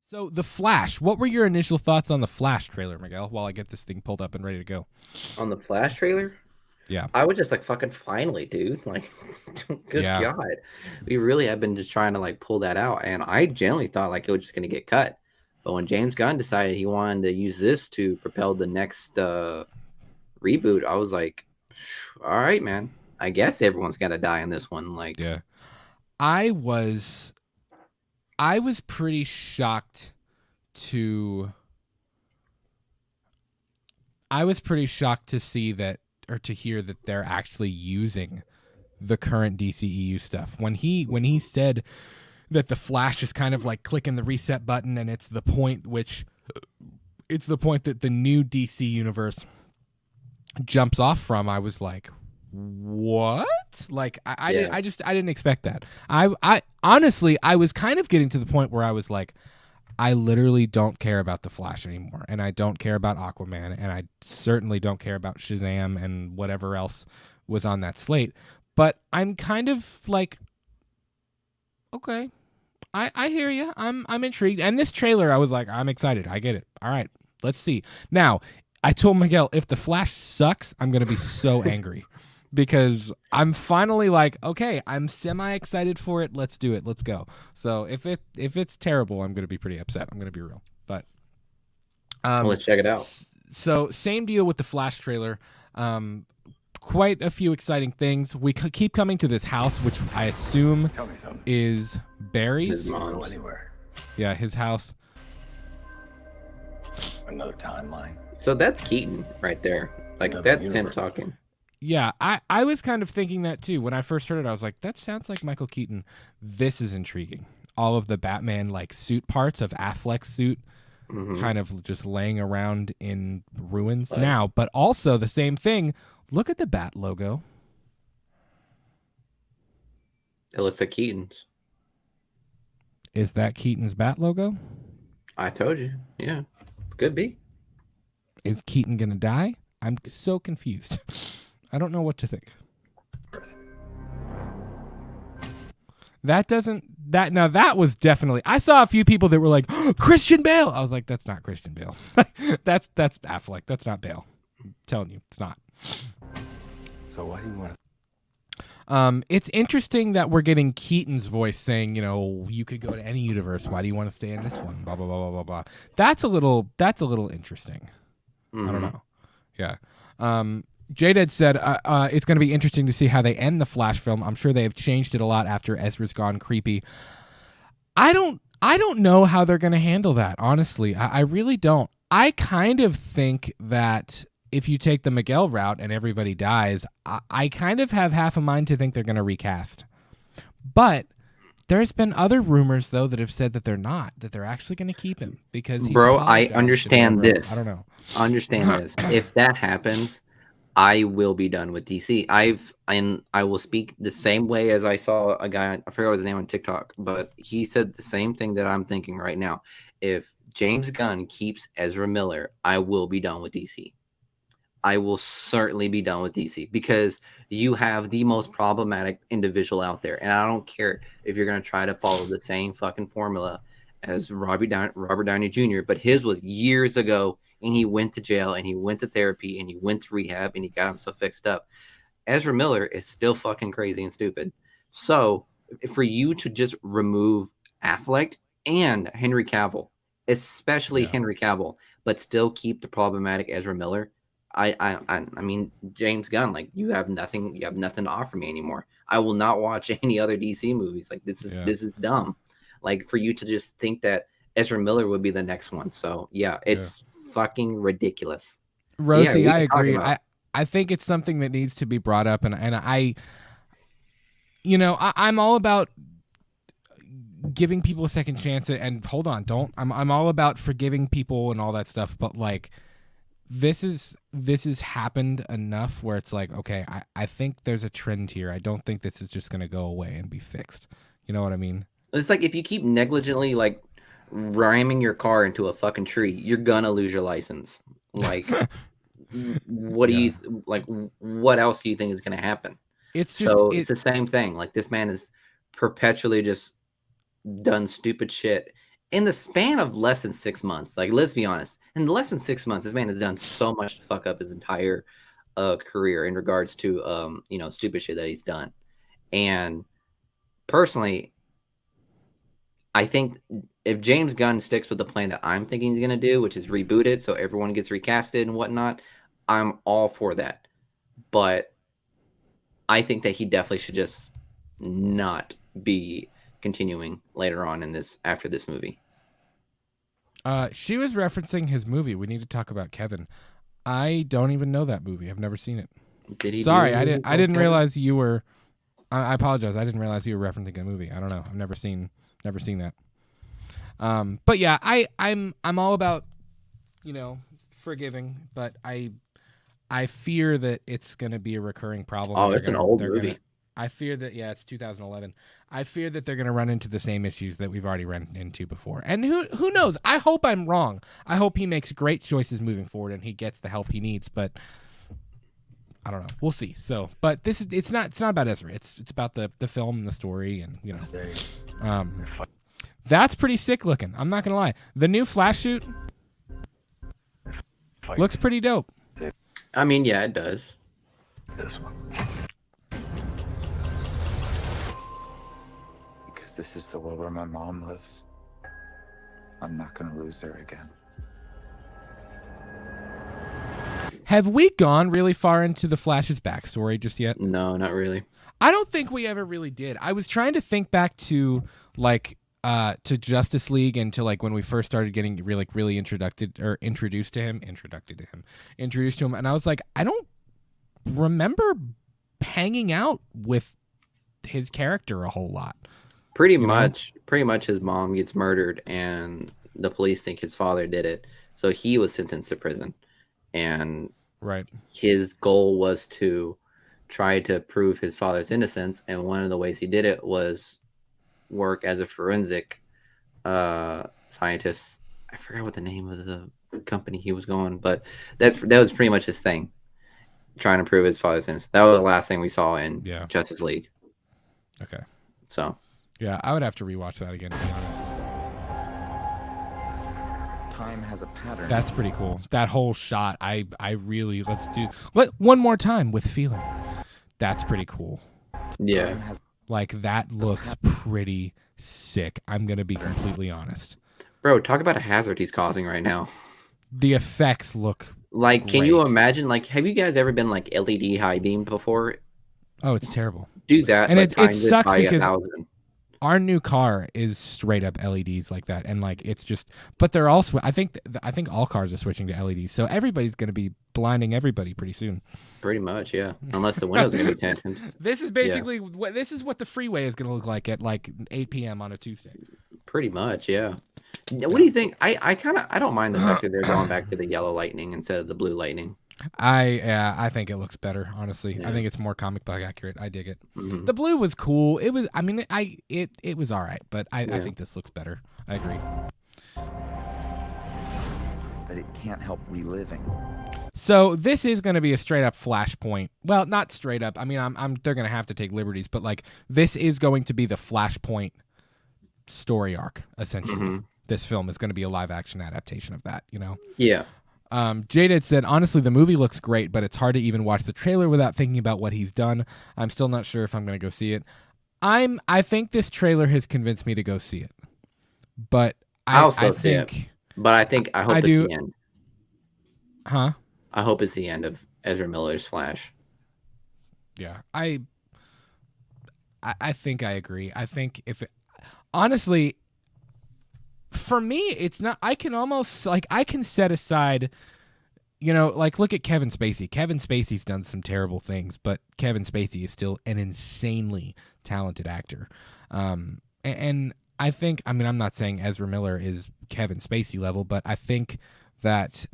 So the Flash. What were your initial thoughts on the Flash trailer, Miguel? While I get this thing pulled up and ready to go. On the Flash trailer, Yeah, I was just like, fucking finally, dude. Like, good yeah. God. We really have been just trying to like pull that out. And I generally thought like it was just going to get cut. But when James Gunn decided he wanted to use this to propel the next reboot, I was like, all right, man. I guess everyone's got to die in this one. Like, Yeah. I was I was pretty shocked to I was pretty shocked to see that or to hear that they're actually using the current DCEU stuff. When he said that the Flash is kind of like clicking the reset button and it's the point that the new DC universe jumps off from, I was like, what? Like yeah. I didn't expect that. I honestly I was kind of getting to the point where I was like, I literally don't care about the Flash anymore, and I don't care about Aquaman, and I certainly don't care about Shazam and whatever else was on that slate. But I'm kind of like, okay, I hear you. I'm intrigued. And this trailer, I was like, I'm excited. I get it. All right, let's see. Now, I told Miguel, if the Flash sucks, I'm gonna be so angry because I'm finally like, okay, I'm semi excited for it. Let's do it. Let's go. So if it's terrible, I'm gonna be pretty upset. I'm gonna be real. But Let's check it out. so same deal with the Flash trailer. Quite a few exciting things. We keep coming to this house, which I assume Tell me something. is His Barry's. Go mom's. anywhere. Yeah, his house. Another timeline. So that's Keaton right there. Like, Another that's him universe. talking. Yeah, I was kind of thinking that too. When I first heard it, I was like, that sounds like Michael Keaton. This is intriguing. All of the Batman like suit parts of Affleck's suit Mhm. kind of just laying around in ruins But now, but also the same thing. Look at the Bat logo. it looks like Keaton's. Is that Keaton's Bat logo? I told you. Yeah. Could be. Is Keaton gonna die? I'm so confused. I don't know what to think. That was definitely. I saw a few people that were like, Christian Bale. I was like, that's not Christian Bale. that's Affleck. That's not Bale. I'm telling you, it's not. So what do you want? It's interesting that we're getting Keaton's voice saying, you could go to any universe. Why do you want to stay in this one? Blah blah blah blah blah blah. That's a little interesting. I don't know. Yeah. J-Dead said it's going to be interesting to see how they end the Flash film. I'm sure they have changed it a lot after Ezra's gone creepy. I don't know how they're going to handle that, honestly. I really don't. I kind of think that if you take the Miguel route and everybody dies, I kind of have half a mind to think they're going to recast. But there's been other rumors, though, that have said that they're not, that they're actually going to keep him because he's Bro, I apologized to understand whoever else. this. I don't know. Understand this. If that happens, I will be done with DC. I will speak the same way as I saw a guy, I forgot his name on TikTok, but he said the same thing that I'm thinking right now. If James Gunn keeps Ezra Miller, I will be done with DC. I will certainly be done with DC because you have the most problematic individual out there. And I don't care if you're going to try to follow the same fucking formula as Robert Downey Jr., but his was years ago, and he went to jail, and he went to therapy, and he went to rehab, and he got himself fixed up. Ezra Miller is still fucking crazy and stupid. So for you to just remove Affleck and Henry Cavill, especially Henry Cavill, but still keep the problematic Ezra Miller, I mean, James Gunn, like you have nothing to offer me anymore. I will not watch any other DC movies. Like this is dumb. Like for you to just think that Ezra Miller would be the next one. So yeah, it's fucking ridiculous. Rosie, Yeah, I agree. I think it's something that needs to be brought up, and I'm all about giving people a second chance. And hold on, I'm all about forgiving people and all that stuff. But like, this has happened enough where it's like, okay, I think there's a trend here. I don't think this is just gonna go away and be fixed. You know what I mean? It's like if you keep negligently like ramming your car into a fucking tree, you're gonna lose your license. Like, what do you like? What else do you think is gonna happen? It's just It's the same thing. Like this man is perpetually just done stupid shit, in the span of less than 6 months, like let's be honest, in less than 6 months, this man has done so much to fuck up his entire career in regards to stupid shit that he's done. And personally, I think if James Gunn sticks with the plan that I'm thinking he's gonna do, which is reboot it so everyone gets recasted and whatnot, I'm all for that. But I think that he definitely should just not be continuing later on in this after this movie. She was referencing his movie. We need to talk about Kevin. I don't even know that movie. I've never seen it. Did he? Sorry, I didn't realize you were. I apologize. I didn't realize you were referencing a movie. I don't know. I've never seen that. But yeah, I'm all about, forgiving, but I fear that it's going to be a recurring problem. Oh, it's an old movie. I fear that, it's 2011. I fear that they're going to run into the same issues that we've already run into before. And who knows? I hope I'm wrong. I hope he makes great choices moving forward and he gets the help he needs, but I don't know. We'll see. So, but it's not about Ezra. It's about the film and the story and, that's pretty sick looking. I'm not going to lie. The new Flash suit looks pretty dope. I mean, yeah, it does. This one. Because this is the world where my mom lives. I'm not going to lose her again. Have we gone really far into the Flash's backstory just yet? No, not really. I don't think we ever really did. I was trying to think back to to Justice League and to when we first started getting really introduced to him, and I was like, I don't remember hanging out with his character a whole lot. Pretty much his mom gets murdered and the police think his father did it. So he was sentenced to prison. And his goal was to try to prove his father's innocence. And one of the ways he did it was work as a forensic scientist. I forgot what the name of the company he was going, but that was pretty much his thing, trying to prove his father's innocence. That was the last thing we saw in Justice League. Okay. So. Yeah, I would have to rewatch that again, to be honest. Time has a pattern. That's pretty cool. That whole shot, I really, let's do one more time with feeling. That's pretty cool. Yeah. That looks pretty sick. I'm going to be completely honest. Bro, talk about a hazard he's causing right now. The effects look great. Can you imagine, have you guys ever been LED high beam before? Oh, it's terrible. Do that. And it sucks because 1,000. Our new car is straight up LEDs like that, and it's just. But they're also. I think all cars are switching to LEDs, so everybody's going to be blinding everybody pretty soon. Pretty much, yeah. Unless the windows are going to be tinted. This is basically this is what the freeway is going to look like at 8 p.m. on a Tuesday. Pretty much, yeah. What do you think? I don't mind the fact that they're going back to the yellow lightning instead of the blue lightning. I think it looks better, honestly. Yeah. I think it's more comic book accurate. I dig it. Mm-hmm. The blue was cool. It was. I mean, it was all right, but I think this looks better. I agree. That it can't help reliving. So this is going to be a straight up Flashpoint. Well, not straight up. I mean, they're going to have to take liberties, but this is going to be the Flashpoint story arc essentially. Mm-hmm. This film is going to be a live action adaptation of that. Yeah. Jaded said, honestly, the movie looks great, but it's hard to even watch the trailer without thinking about what he's done. I'm still not sure if I'm going to go see it. I think this trailer has convinced me to go see it, but I hope it's the end. Huh? I hope it's the end of Ezra Miller's Flash. Yeah, I think I agree. I think honestly, for me, it's not. I can almost I can set aside, look at Kevin Spacey. Kevin Spacey's done some terrible things, but Kevin Spacey is still an insanely talented actor. And I think, I'm not saying Ezra Miller is Kevin Spacey level, but I think that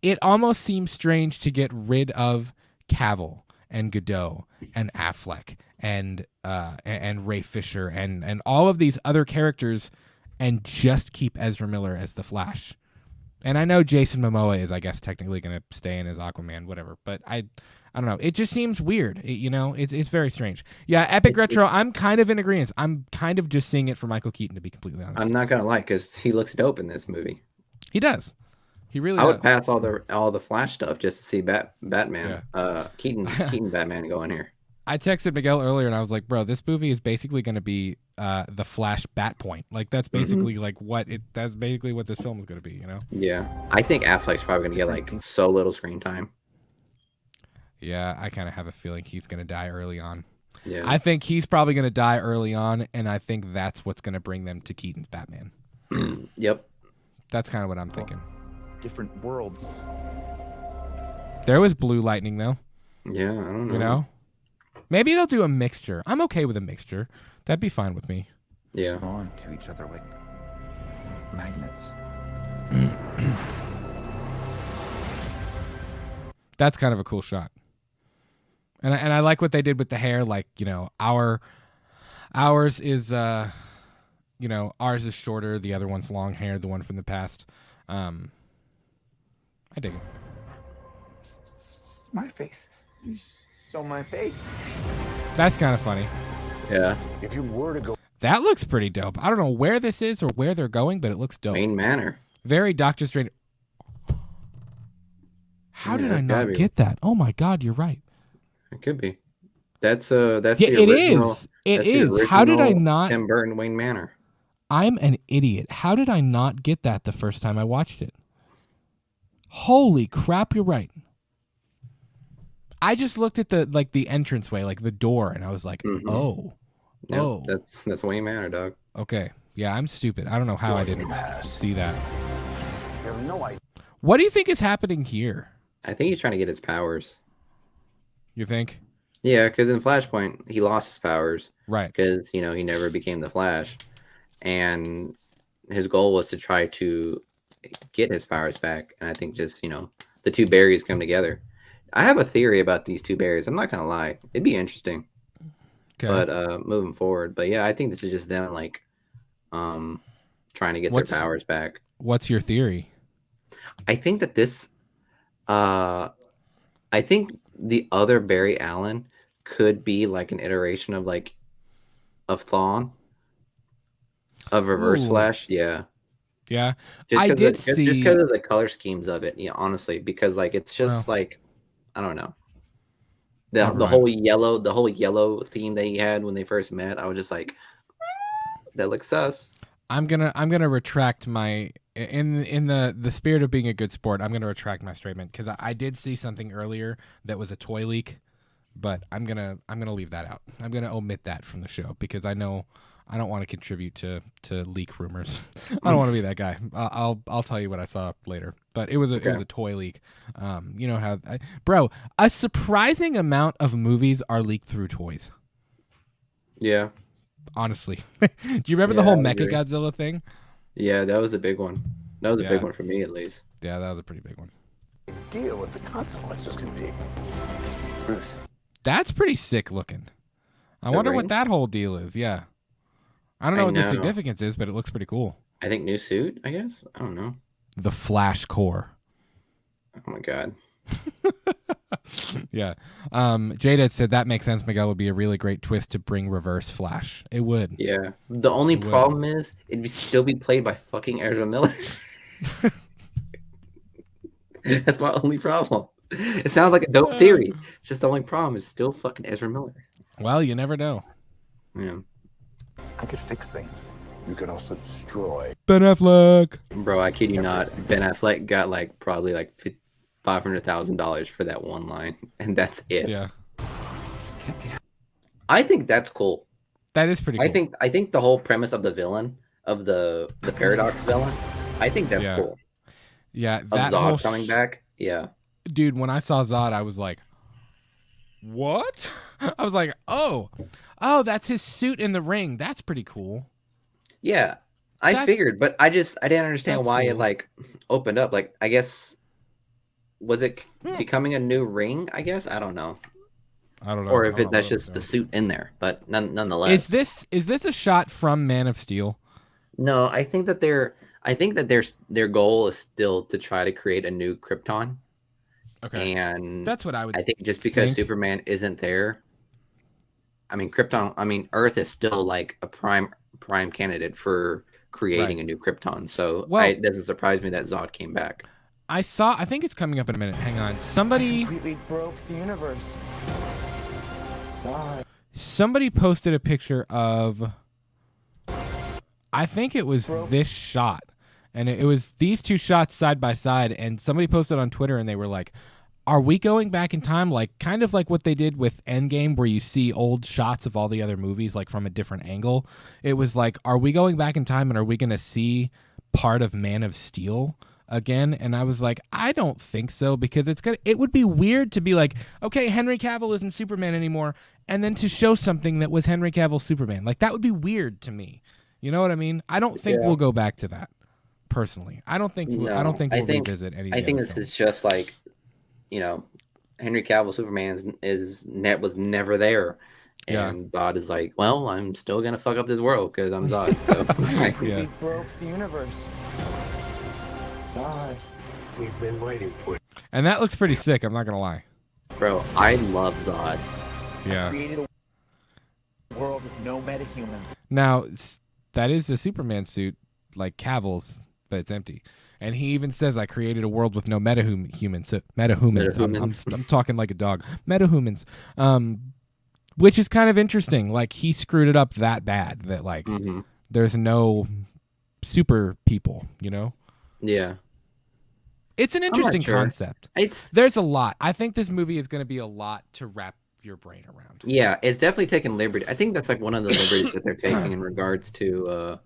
it almost seems strange to get rid of Cavill and Godot and Affleck and Ray Fisher and all of these other characters and just keep Ezra Miller as the Flash. And I know Jason Momoa is, I guess, technically going to stay in as Aquaman, whatever. But I don't know. It just seems weird. It's very strange. Yeah, Epic Retro. I'm kind of in agreement. I'm kind of just seeing it for Michael Keaton, to be completely honest. I'm not gonna lie, because he looks dope in this movie. He does. He really I does. would pass all the Flash stuff just to see Batman. Keaton Batman go in here. I texted Miguel earlier and I was like, bro, this movie is basically going to be the Flash Bat Point. Like that's basically that's basically what this film is going to be, Yeah, I think Affleck's probably gonna get like so little screen time. Yeah, I kind of have a feeling he's going to die early on. Yeah, I think he's probably going to die early on, and I think that's what's going to bring them to Keaton's Batman. Yep. That's kind of what I'm thinking. Different worlds. There was Blue Lightning though. Yeah, I don't know. Maybe they'll do a mixture. I'm okay with a mixture. That'd be fine with me. Yeah. On to each other like magnets. That's kind of a cool shot. And I like what they did with the hair. Like, ours is ours is shorter. The other one's long hair. The one from the past. I dig it. My face. So my face. That's kind of funny. Yeah. If you were to go That looks pretty dope. I don't know where this is or where they're going, but it looks dope. Wayne Manor. Very Doctor Strange. How did I not be. get that? Oh my God, you're right. It could be. That's the it original. is. It that's the is. How did I original not? Tim Burton Wayne Manor. I'm an idiot. How did I not get that the first time I watched it? Holy crap, you're right. I just looked at the entranceway, like the door, and I was like, oh. Yep, Oh. That's Wayne Manor, dog. Okay. Yeah, I'm stupid. I don't know how I didn't see that. you have no idea. What do you think is happening here? I think he's trying to get his powers. You think? Yeah, because in Flashpoint, he lost his powers. Right. Because, he never became the Flash. And his goal was to try to get his powers back. And I think just, the two berries come together. I have a theory about these two berries. I'm not going to lie. It'd be interesting. Okay. But moving forward. But yeah, I think this is just them, trying to get their powers back. What's your theory? I think that this... I think the other Barry Allen could be like an iteration of Thawne, of Reverse Flash. Yeah. Yeah. Just because of the color schemes of it. Yeah, honestly, because it's just I don't know. The whole yellow theme that he had when they first met, I was just like, that looks sus. I'm gonna retract my in the spirit of being a good sport. I'm gonna retract my statement because I did see something earlier that was a toy leak, but I'm gonna leave that out. I'm gonna omit that from the show because I know I don't want to contribute to leak rumors. I don't want to be that guy. I'll tell you what I saw later, but it was a toy leak. You know how bro, a surprising amount of movies are leaked through toys. Yeah. Honestly. Do you remember the whole Mechagodzilla thing? Yeah, that was a big one. That was a big one for me, at least. Yeah, that was a pretty big one. Deal with the consequences can be. Bruce. That's pretty sick looking. I wonder what that whole deal is. Yeah. I don't know what the significance is, but it looks pretty cool. I think new suit, I guess? I don't know. The Flash core. Oh my God. Yeah. Jaded said that makes sense. Miguel would be a really great twist to bring Reverse Flash. It would. Yeah. The only problem is it'd still be played by fucking Ezra Miller. That's my only problem. It sounds like a dope theory. It's just the only problem is still fucking Ezra Miller. Well, you never know. Yeah. I could fix things. You could also destroy. Ben Affleck. Bro, I kid you not. Ben Affleck got probably $500,000 for that one line, and that's it. Yeah. I think that's cool. That is pretty cool. I think the whole premise of the villain, of the Paradox villain, I think that's cool. Yeah, that of Zod coming back. Yeah. Dude, when I saw Zod, I was like, what? I was like, oh, that's his suit in the ring. That's pretty cool. Yeah. I figured, but I didn't understand why it opened up. I guess, was it becoming a new ring? I guess I don't know. Or if that's just the suit in there, but nonetheless. Is this a shot from Man of Steel? No, I think that their goal is still to try to create a new Krypton, Okay. And That's what I would I think just because think. Superman isn't there, I mean Earth is still like a prime candidate for creating Right. a new Krypton. So Well, it doesn't surprise me that Zod came back. I think it's coming up in a minute. Hang on. Completely broke the universe. Zod. Somebody posted a picture of, I think it was this shot. And it was these two shots side by side. And somebody posted on Twitter and they were like, are we going back in time? Like, kind of like what they did with Endgame, where you see old shots of all the other movies, like from a different angle. It was like, are we going back in time and are we going to see part of Man of Steel again? And I was like, I don't think so, because it would be weird to be like, okay, Henry Cavill isn't Superman anymore, and then to show something that was Henry Cavill Superman. Like, that would be weird to me. You know what I mean? I don't think we'll go back to that. Personally, I don't think we'll revisit any. I think this is just like, Henry Cavill Superman was never there, and Zod is like, well, I'm still gonna fuck up this world because I'm Zod. So We broke the universe. Zod. We've been waiting for it. And that looks pretty sick. I'm not gonna lie. Bro, I love Zod. Yeah. Created a world with no metahumans. Now that is the Superman suit, like Cavill's, but it's empty. And he even says, I created a world with no metahumans. So, metahumans. I'm talking like a dog. Metahumans. Which is kind of interesting. Like, he screwed it up that bad that, like, there's no super people, Yeah. It's an interesting concept. There's a lot. I think this movie is going to be a lot to wrap your brain around. Yeah, it's definitely taking liberty. I think that's like one of the liberties that they're taking in regards to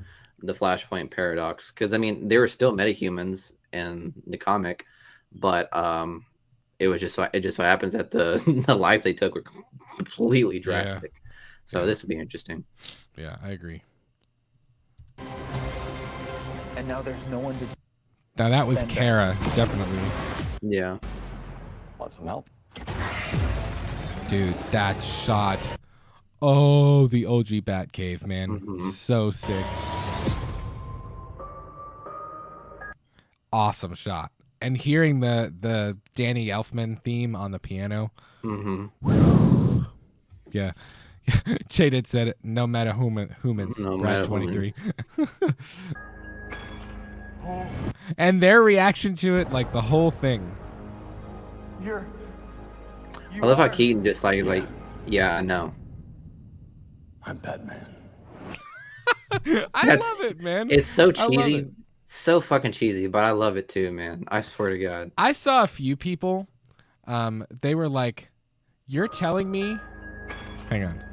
the Flashpoint paradox, because I mean there were still metahumans in the comic, but it just so happens that the life they took were completely drastic. So this would be interesting. Yeah, I agree. And now there's no one to. Now that was Kara, definitely. Yeah. Want some help? Dude, that shot. Oh, the OG Batcave, man. So sick. Awesome shot. And hearing the Danny Elfman theme on the piano. Yeah. Jaded said it. No matter humans. No Brad matter 23. And their reaction to it, like the whole thing. I love how Keaton just like, yeah, I know. I'm Batman. I love it, man. It's so cheesy. So fucking cheesy, but I love it too, man. I swear to God. I saw a few people. They were like, "You're telling me?" Hang on.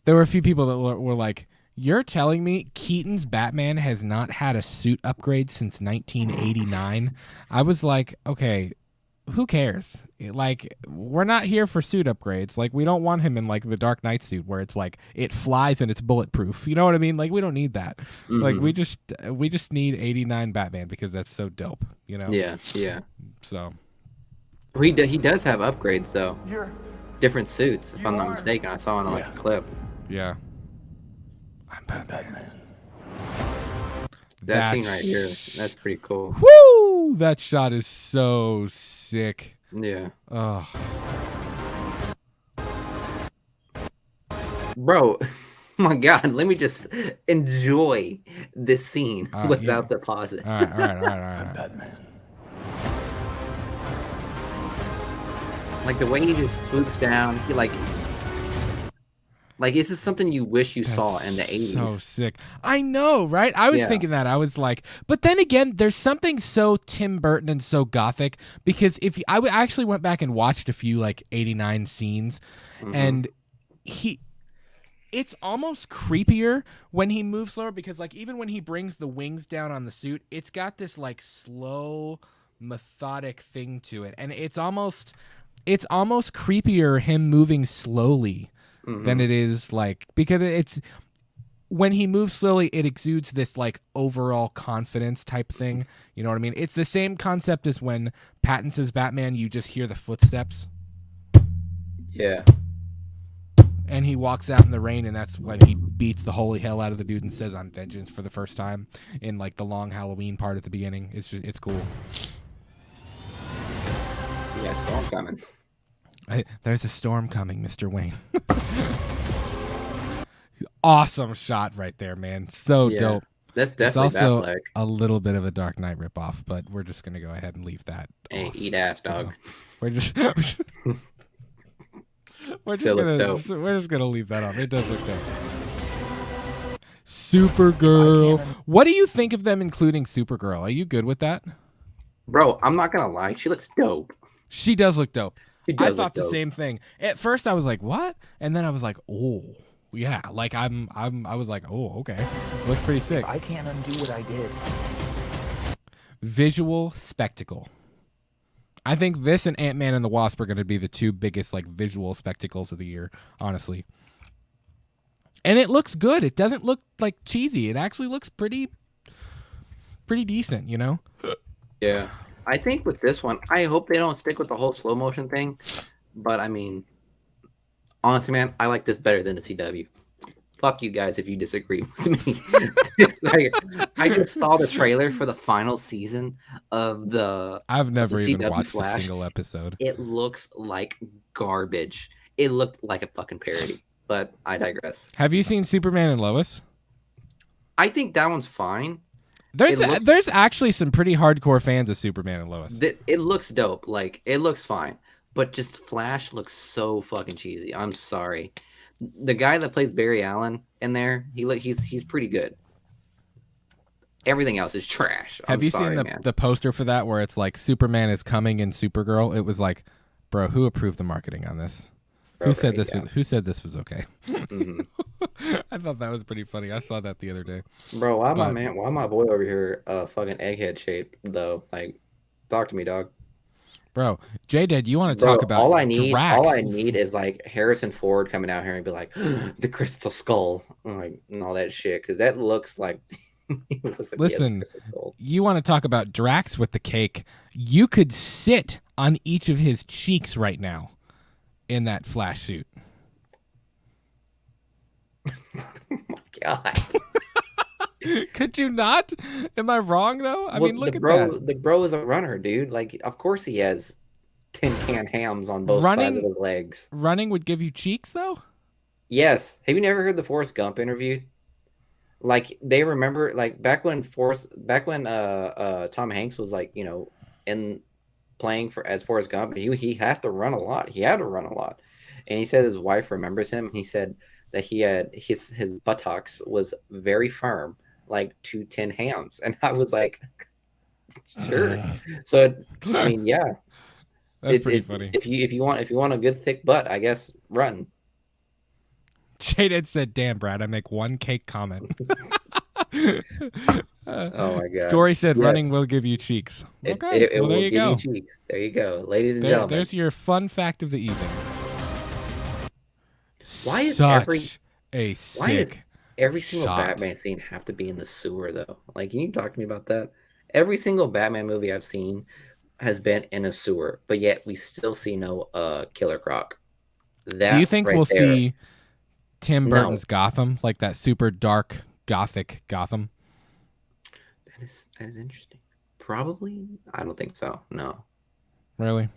There were a few people that were like, "You're telling me Keaton's Batman has not had a suit upgrade since 1989?" I was like, "Okay, who cares? Like, we're not here for suit upgrades. Like, we don't want him in like the Dark Knight suit where it's like it flies and it's bulletproof. You know what I mean? Like, we don't need that. Like, we just need 89 Batman because that's so dope. You know? Yeah. So he does have upgrades though. Different suits, if I'm not mistaken. I saw on like a clip. yeah. I'm Batman. That scene right here, that's pretty cool. Woo! That shot is so sick. Yeah. Oh. Bro, my God, let me just enjoy this scene without the pauses. All right. I'm Batman. Like the way he just swoops down, he like this is something you wish you saw in the 80s. So sick. I know, right? I was thinking that. I was like, but then again, there's something so Tim Burton and so gothic, because I actually went back and watched a few like 89 scenes, and it's almost creepier when he moves slower, because like even when he brings the wings down on the suit, it's got this like slow, methodic thing to it, and it's almost creepier him moving slowly than it is like, because it's when he moves slowly, it exudes this like overall confidence type thing. You know what I mean? It's the same concept as when Pattinson's Batman, you just hear the footsteps. Yeah. And he walks out in the rain, and that's when he beats the holy hell out of the dude and says, "I'm vengeance," for the first time in like the long Halloween part at the beginning. It's cool. Yeah, storm coming. There's a storm coming, Mr. Wayne. Awesome shot right there, man. So Yeah, dope. that's It's definitely also Affleck. a little bit of a Dark Knight ripoff, but we're just gonna go ahead and leave that. Hey, off. eat ass, You know, dog. We're just Still looks dope. we're just gonna leave that off. It does look dope. Supergirl. What do you think of them including Supergirl? Are you good with that? Bro, I'm not gonna lie, she looks dope. She does look dope. She I does thought look the dope. same thing. At first I was like, "What?" And then I was like, "Oh, yeah." Like I was like, "Oh, okay. Looks pretty sick." I can't undo what I did. Visual spectacle. I think this and Ant-Man and the Wasp are going to be the two biggest like visual spectacles of the year, honestly. And it looks good. It doesn't look like cheesy. It actually looks pretty decent, you know? Yeah. I think with this one, I hope they don't stick with the whole slow motion thing. But I mean, honestly, man, I like this better than the CW. Fuck you guys if you disagree with me. I just saw the trailer for the final season of the I've never the even CW watched Flash. a single episode. It looks like garbage. It looked like a fucking parody. But I digress. Have you seen Superman and Lois? I think that one's fine. There's actually some pretty hardcore fans of Superman and Lois. It looks dope. Like, it looks fine. But just Flash looks so fucking cheesy. I'm sorry. The guy that plays Barry Allen in there, he's pretty good. Everything else is trash. Have you seen the poster for that where it's like Superman is coming in Supergirl? It was like, bro, who approved the marketing on this? Who said this was okay? Mhm. I thought that was pretty funny. I saw that the other day. Bro, why my boy over here fucking egghead shaped though? Like, talk to me, dog. Bro, J-Dad, you want to Bro, talk about all I need Drax? is like Harrison Ford coming out here and be like the Crystal Skull, like, and all that shit, because that looks like it looks like he has a Listen, Crystal Skull. you want to talk about Drax with the cake? You could sit on each of his cheeks right now in that Flash suit. Oh my god. Could you not? Am I wrong though? I mean, look at that. The bro is a runner, dude. Like, of course he has tin can hams on both sides of his legs. Running would give you cheeks though? Yes. Have you never heard the Forrest Gump interview? Like, they remember, like, back when Tom Hanks was, like, you know, in playing as Forrest Gump, and he had to run a lot. He had to run a lot. And he said his wife remembers him. And he said that he had his buttocks was very firm, like 2 tin hams. And I was like, sure. So I mean, yeah, That's pretty funny. If you want a good thick butt, I guess run. J-Dad said, "Damn, Brad, I make one cake comment." Oh my god. Corey said, Yes. "Running will give you cheeks." Okay, It well, there will you give go. you cheeks. There you go, ladies and gentlemen. There's your fun fact of the evening. Why is Such a why is sick every single shot. Batman scene have to be in the sewer though? Like, can you talk to me about that? Every single Batman movie I've seen has been in a sewer, but yet we still see no Killer Croc. That Do you think right we'll there- see Tim No. Burton's Gotham, like that super dark gothic Gotham? That is interesting. Probably. I don't think so. No, Really?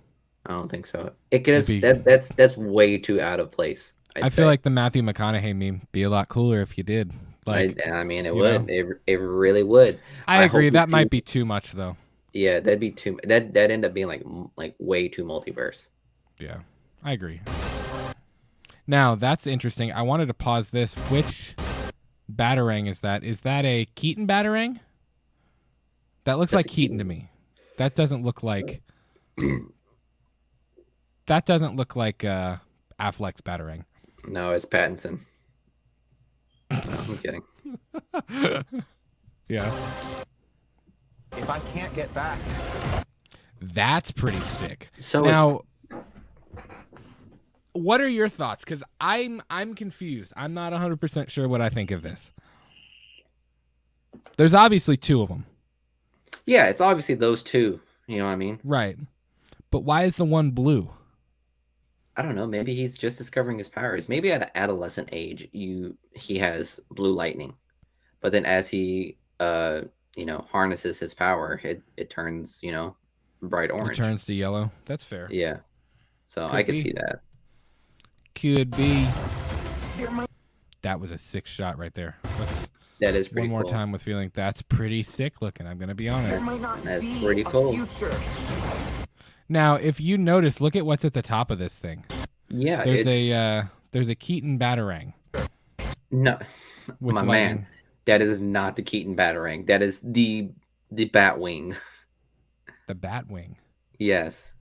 I don't think so. It could. It'd be- That's way too out of place. I feel like the Matthew McConaughey meme be a lot cooler if you did. Like, I mean, it you would. know. It really would. I I agree. hope That we might see- be too much, though. Yeah, that'd be too. That end up being like way too multiverse. Yeah, I agree. Now, that's interesting. I wanted to pause this. Which Batarang is that? Is that a Keaton Batarang? That looks That's like a Keaton to me. That doesn't look like... that doesn't look like Affleck's Batarang. No, it's Pattinson. No, I'm kidding. Yeah. If I can't get back, That's pretty sick. So Now, what are your thoughts? Because I'm confused. I'm not 100% sure what I think of this. There's obviously two of them. yeah, it's obviously those two. You know what I mean? Right. But why is the one blue? I don't know. Maybe he's just discovering his powers. Maybe at an adolescent age, he has blue lightning, but then as he harnesses his power, it turns bright It orange. turns to yellow. That's fair. Yeah. So Could I could be. see that. Could be. That was a sick shot right there. Let's That is pretty one more cool. time with feeling. That's pretty sick looking. I'm gonna be honest. That's pretty cool. Now, if you notice, look at what's at the top of this thing. Yeah, There's a Keaton Batarang. no, With my lightning. man. That is not the Keaton Batarang. That is the Batwing. The Batwing. Yes,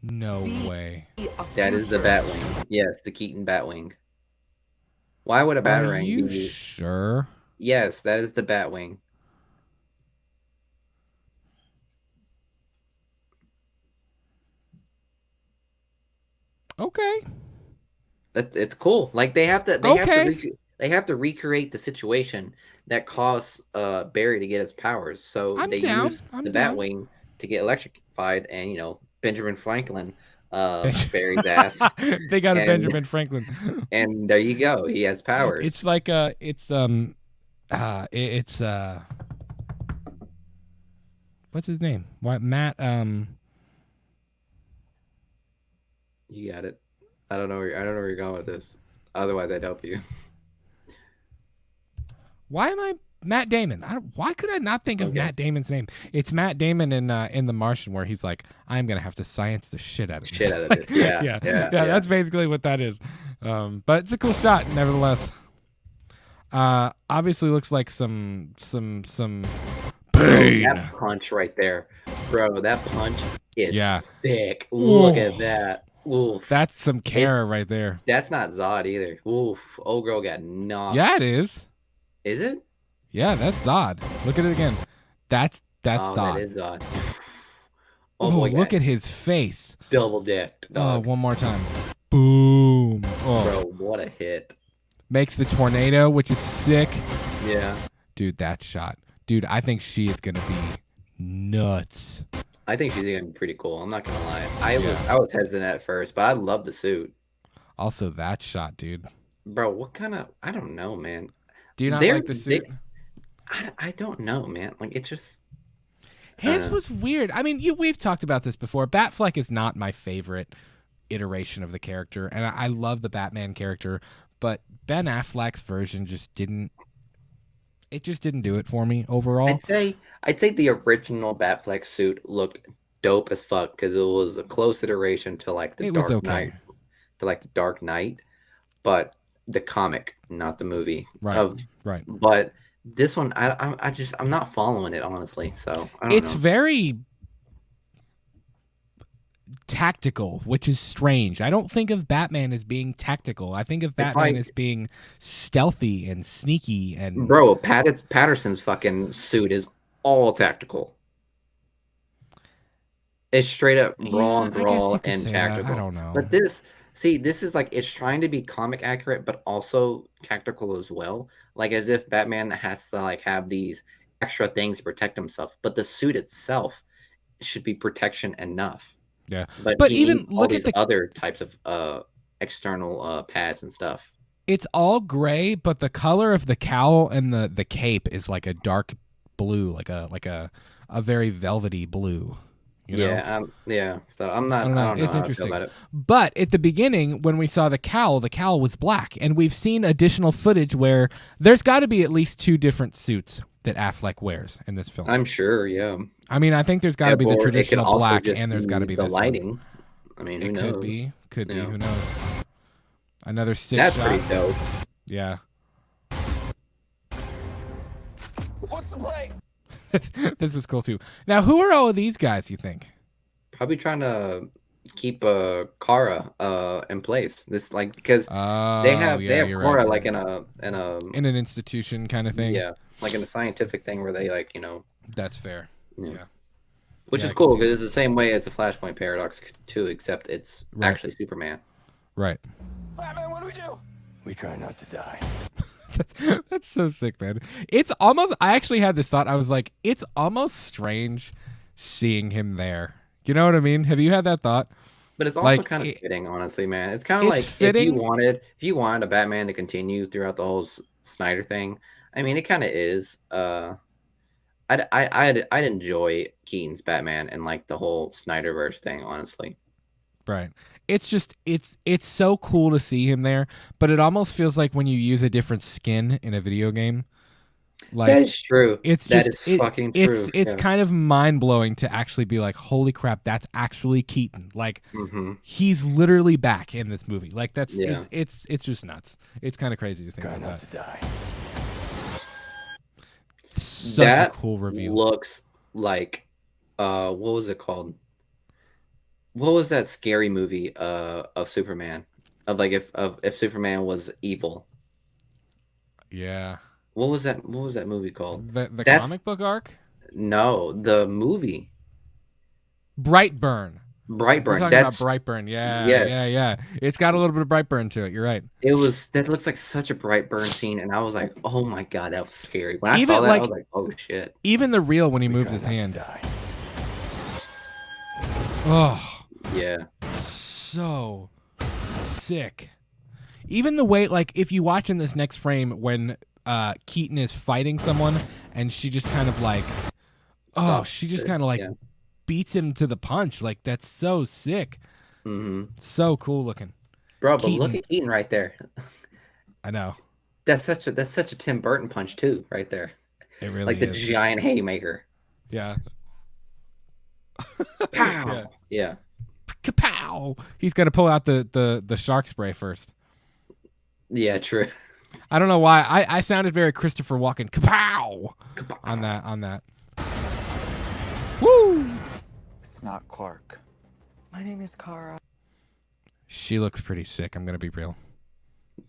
No way. that is the Batwing. Yes, the Keaton Batwing. Why would a Are Batarang you be? sure? Yes, that is the Batwing. Okay. It's cool. Like they have to they have to recreate the situation that caused Barry to get his powers. So I'm they down. used I'm the down. Batwing to get electrified, and Benjamin Franklin Barry's ass, They got a And- Benjamin Franklin. and there you go. He has powers. It's like what's his name? What Matt You got it. I don't know where you're going with this. Otherwise, I'd help you. why am I Matt Damon? Why could I not think of Okay. Matt Damon's name? It's Matt Damon in The Martian, where he's like, I'm gonna have to science the shit out of Shit this. out of this. Yeah, yeah. That's basically what that is. But it's a cool shot, nevertheless. Obviously looks like some pain. That punch right there, bro. That punch is Yeah. thick. Look Ooh. at that. Oof. That's some care right there. That's not Zod either. Oof. Old girl got knocked. Yeah, it is. Is it? Yeah, that's Zod. Look at it again. That's Oh, Zod. that is Zod. Oh, Oh, boy, look at his face. double dicked. Oh, one more time. Boom. Oh, Bro, what a hit. makes the tornado, which is sick. Yeah. Dude, that shot. Dude, I think she is gonna be nuts. I think she's gonna be pretty cool. I'm not gonna lie. I Yeah. was hesitant at first, but I love the suit. Also, that shot, dude. Bro, what kind of I don't know, man. Do you not They're- like the suit? I don't know, man. Like it's just His was weird. I mean, we've talked about this before. Batfleck is not my favorite iteration of the character, and I love the Batman character, but Ben Affleck's version just didn't. It just didn't do it for me overall. I'd say the original Batfleck suit looked dope as fuck because it was a close iteration to like the It was Dark okay. Knight, to like the Dark Knight, but the comic, not the movie. Right. Right. But this one, I'm not following it honestly. So I don't It's know. very tactical, which is strange. I don't think of Batman as being tactical. I think of Batman like- as being stealthy and sneaky and Bro, Patterson's fucking suit is all tactical. It's straight up raw and Yeah, I guess raw you could and say that. tactical. I don't know. But this is like it's trying to be comic accurate, but also tactical as well. Like as if Batman has to like have these extra things to protect himself, but the suit itself should be protection enough. Yeah. But But he even needs all look at these the- other types of external pads and stuff. it's all gray, but the color of the cowl and the cape is like a dark blue, like a very velvety blue. You know? Yeah. So I'm not. I don't know. know It's how I feel interesting. about it. But at the beginning, when we saw the cowl was black, and we've seen additional footage where there's got to be at least two different suits that Affleck wears in this film. I'm sure. Yeah. I mean, I think there's got to be the Or it could traditional also black, just and there's got to be the this one. lighting. I mean, who It knows? could be. Yeah. Who knows? Another sick That's shot. pretty dope. Yeah. What's the play? This was cool too. Now, who are all of these guys? You think? Probably trying to keep Kara in place. This like because they have you're Kara right. like in a in an institution kind of thing. yeah, like in a scientific thing where they like That's fair. yeah. Yeah. Which Yeah, is I can cool see because it's the same way as the Flashpoint paradox too, except it's Right. actually Superman. Right. Batman, what do we do? We try not to die. That's so sick, man. It's almost. I actually had this thought. I was like, it's almost strange seeing him there. You know what I mean? Have you had that thought? But it's also Like, kind of it- fitting, honestly, man. It's kind of it's like fitting. if you wanted a Batman to continue throughout the whole Snyder thing. I mean, it kind of is. I'd enjoy Keaton's Batman and like the whole Snyderverse thing, honestly. Right. It's just it's so cool to see him there, but it almost feels like when you use a different skin in a video game. Like That is true. it's That just is fucking true. it's Yeah. kind of mind blowing to actually be like, holy crap, that's actually Keaton. Like Mm-hmm. he's literally back in this movie. Like that's Yeah. it's just nuts. It's kind of crazy to think Try about not that. to die. Such That a cool reveal. looks like what was it called? What was that scary movie of Superman? Of like if Superman was evil. Yeah. What was that movie called? The That's- comic book arc? No, the movie. Brightburn. We're Brightburn. talking about Brightburn. Yeah. Yes. Yeah. It's got a little bit of Brightburn to it. You're right. That looks like such a Brightburn scene, and I was like, oh my god, that was scary. When I Even, saw that, like- I was like, oh shit. Even the reel when he We moves try his not to hand. die. Oh, Yeah. so sick. Even the way, like, if you watch in this next frame when Keaton is fighting someone and she just kind of like, Stop. she just kind of like Yeah. beats him to the punch. Like, that's so sick. Mm-hmm. So cool looking. Bro, but look Keaton. at Keaton right there. I know. That's such a Tim Burton punch too, right there. It really Like the is. giant haymaker. Yeah. Pow. Yeah. Kapow! He's got to pull out the shark spray first. Yeah, true. I don't know why. I sounded very Christopher Walken. Kapow! On that. Woo! It's not Clark. My name is Kara. She looks pretty sick. I'm gonna be real.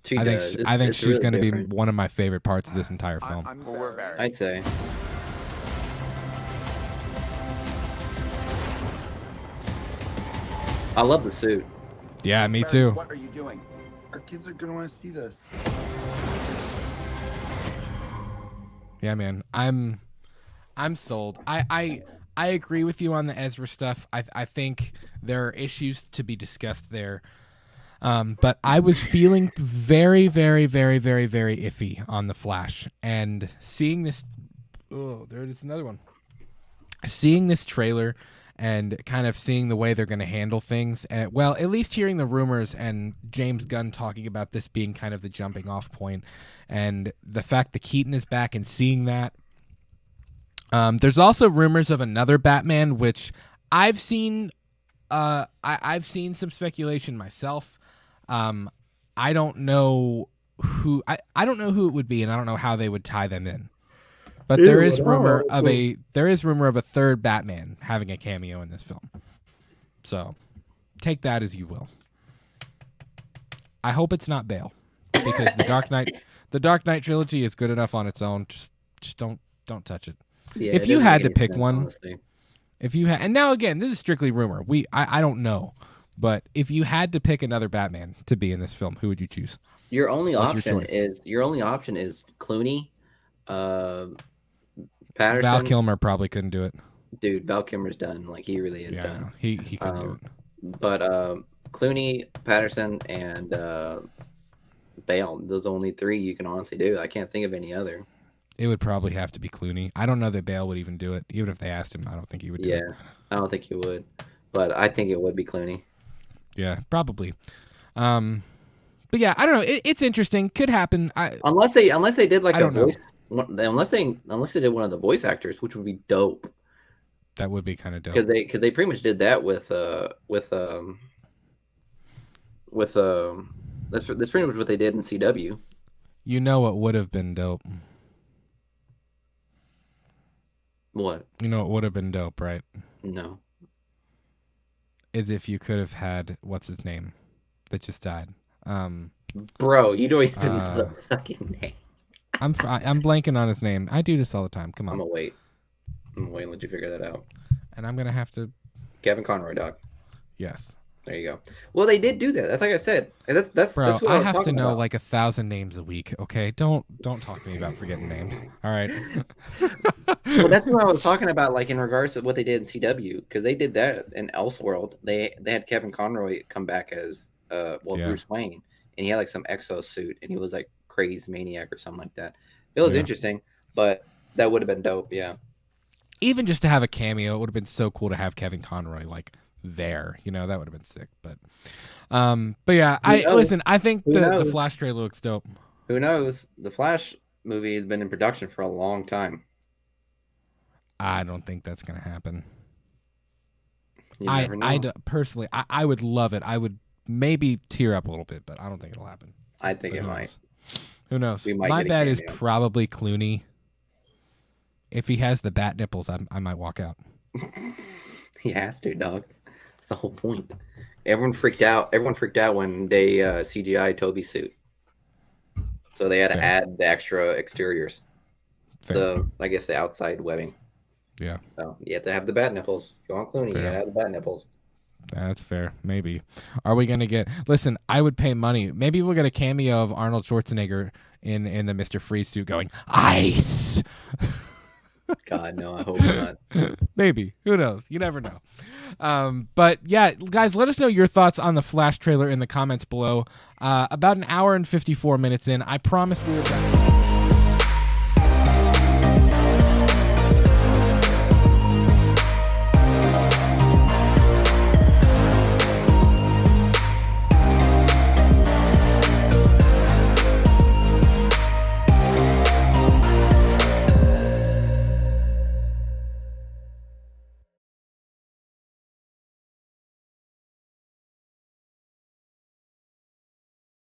She I think does. I think It's she's really gonna different. be one of my favorite parts of this entire film. We're Barry. I'd say. I love the suit. Yeah, me Barry, too. What are you doing? Our kids are gonna want to see this. Yeah, man. I'm sold. I agree with you on the Ezra stuff. I think there are issues to be discussed there. But I was feeling very, very, very, very, very iffy on the Flash, and seeing this. Oh, there it is, another one. Seeing this trailer and kind of seeing the way they're going to handle things, and, well, at least hearing the rumors and James Gunn talking about this being kind of the jumping off point, and the fact that Keaton is back and seeing that. There's also rumors of another Batman, which I've seen. I've seen some speculation myself. I don't know who I don't know who it would be, and I don't know how they would tie them in. But there is rumor of a third Batman having a cameo in this film. So take that as you will. I hope it's not Bale, because the Dark Knight trilogy is good enough on its own. Just don't touch it. Yeah, If it you doesn't had make to any pick sense, one, honestly. If you had, and now again, this is strictly rumor. I don't know, but if you had to pick another Batman to be in this film, who would you choose? Your only What's your option is Clooney, Patterson. Val Kilmer probably couldn't do it. Dude, Val Kilmer's done. Like he really is Yeah, done. he couldn't do it. But Clooney, Patterson, and Bale. Those are the only three you can honestly do. I can't think of any other. It would probably have to be Clooney. I don't know that Bale would even do it. Even if they asked him, I don't think he would do it. Yeah, I don't think he would. But I think it would be Clooney. Yeah, probably. But yeah, I don't know. It's interesting. Could happen. Unless they did like I a don't know. voice. Unless they did one of the voice actors, which would be dope. That would be kind of dope. Because they pretty much did that with that's pretty much what they did in CW. You know what would have been dope? What? You know what would have been dope, right? No. Is if you could have had what's his name that just died. Bro, you don't even know Uh, the fucking name. I'm blanking on his name. I do this all the time. Come I'm on. gonna wait. I'm gonna wait and let you figure that out. And I'm gonna have to. Kevin Conroy, dog. Yes, There you go. Well, they did do that. That's like I said. That's bro. what I was have to talking know about. like 1,000 names a week. Okay, don't talk to me about forgetting names. All right. Well, that's what I was talking about, like in regards to what they did in CW, because they did that in Elseworld. They had Kevin Conroy come back as Yeah. Bruce Wayne, and he had like some exo suit, and he was like crazed maniac or something like that. It was Yeah. interesting, but that would have been dope. Yeah. even just to have a cameo, it would have been so cool to have Kevin Conroy like there. You know, that would have been sick. But yeah, listen. I think the Flash trailer looks dope. Who knows? The Flash movie has been in production for a long time. I don't think that's gonna happen. You never know. Personally, I would love it. I would maybe tear up a little bit, but I don't think it'll happen. I think it might. Who knows? We might My get a bet is cameo. probably Clooney. If he has the bat nipples, I might walk out. He has to, dog. That's the whole point. Everyone freaked out. Everyone freaked out when they CGI Toby's suit. So they had to add the extra exteriors. I guess the outside webbing. Yeah. So you have to have the bat nipples. If you want Clooney, you gotta have the bat nipples. That's fair. Maybe. Are we gonna get? Listen, I would pay money. Maybe we'll get a cameo of Arnold Schwarzenegger in the Mr. Freeze suit going ice. God, no, I hope not. Maybe. Who knows? You never know. But yeah, guys, let us know your thoughts on the Flash trailer in the comments below. About an hour and 54 minutes in. I promise we were back.